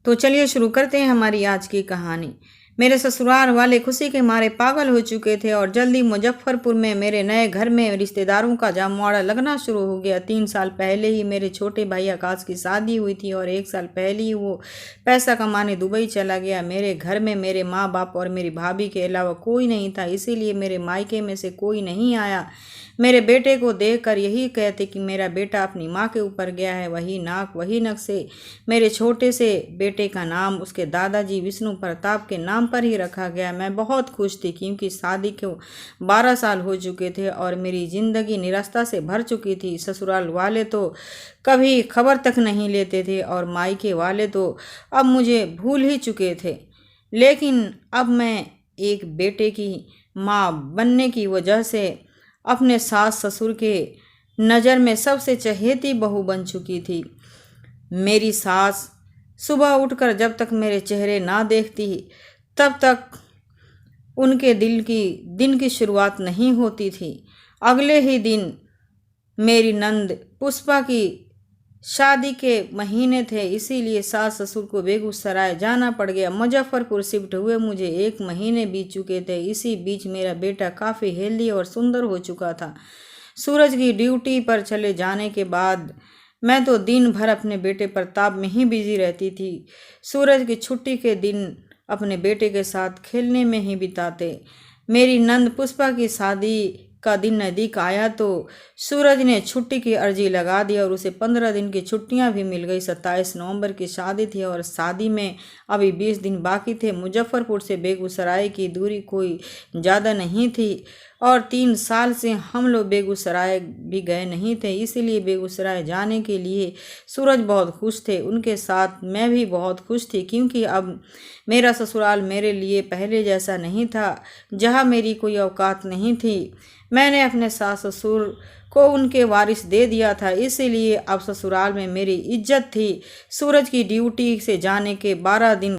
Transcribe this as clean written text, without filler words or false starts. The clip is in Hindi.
तो चलिए शुरू करते हैं हमारी आज की कहानी। मेरे ससुराल वाले खुशी के मारे पागल हो चुके थे और जल्दी मुजफ्फरपुर में मेरे नए घर में रिश्तेदारों का जमावड़ा लगना शुरू हो गया। 3 साल पहले ही मेरे छोटे भाई आकाश की शादी हुई थी और 1 साल पहले ही वो पैसा कमाने दुबई चला गया। मेरे घर में मेरे माँ बाप और मेरी भाभी के अलावा कोई नहीं था, इसीलिए मेरे मायके में से कोई नहीं आया। मेरे बेटे को देखकर यही कहते कि मेरा बेटा अपनी माँ के ऊपर गया है। वही नाक वही नक से मेरे छोटे से बेटे का नाम उसके दादाजी विष्णु प्रताप के नाम पर ही रखा गया। मैं बहुत खुश थी क्योंकि शादी को 12 साल हो चुके थे और मेरी जिंदगी निराशा से भर चुकी थी। ससुराल वाले तो कभी खबर तक नहीं लेते थे और मायके वाले तो अब मुझे भूल ही चुके थे। लेकिन अब मैं एक बेटे की माँ बनने की वजह से अपने सास ससुर के नज़र में सबसे चहेती बहू बन चुकी थी। मेरी सास सुबह उठकर जब तक मेरे चेहरे ना देखती तब तक उनके दिन की शुरुआत नहीं होती थी। अगले ही दिन मेरी नंद पुष्पा की शादी के महीने थे, इसीलिए सास ससुर को बेगूसराय जाना पड़ गया। मुजफ्फरपुर शिफ्ट हुए मुझे 1 महीने बीत चुके थे। इसी बीच मेरा बेटा काफ़ी हेल्दी और सुंदर हो चुका था। सूरज की ड्यूटी पर चले जाने के बाद मैं तो दिन भर अपने बेटे प्रताप में ही बिजी रहती थी। सूरज की छुट्टी के दिन अपने बेटे के साथ खेलने में ही बिताते। मेरी नंद पुष्पा की शादी का दिन नज़दीक आया तो सूरज ने छुट्टी की अर्जी लगा दी और उसे 15 दिन की छुट्टियां भी मिल गई। 27 नवंबर की शादी थी और शादी में अभी 20 दिन बाकी थे। मुजफ्फरपुर से बेगूसराय की दूरी कोई ज़्यादा नहीं थी और 3 साल से हम लोग बेगूसराय भी गए नहीं थे, इसीलिए बेगूसराय जाने के लिए सूरज बहुत खुश थे। उनके साथ मैं भी बहुत खुश थी क्योंकि अब मेरा ससुराल मेरे लिए पहले जैसा नहीं था जहाँ मेरी कोई औकात नहीं थी। मैंने अपने सास ससुर को उनके वारिस दे दिया था, इसीलिए अब ससुराल में मेरी इज्जत थी। सूरज की ड्यूटी से जाने के 12 दिन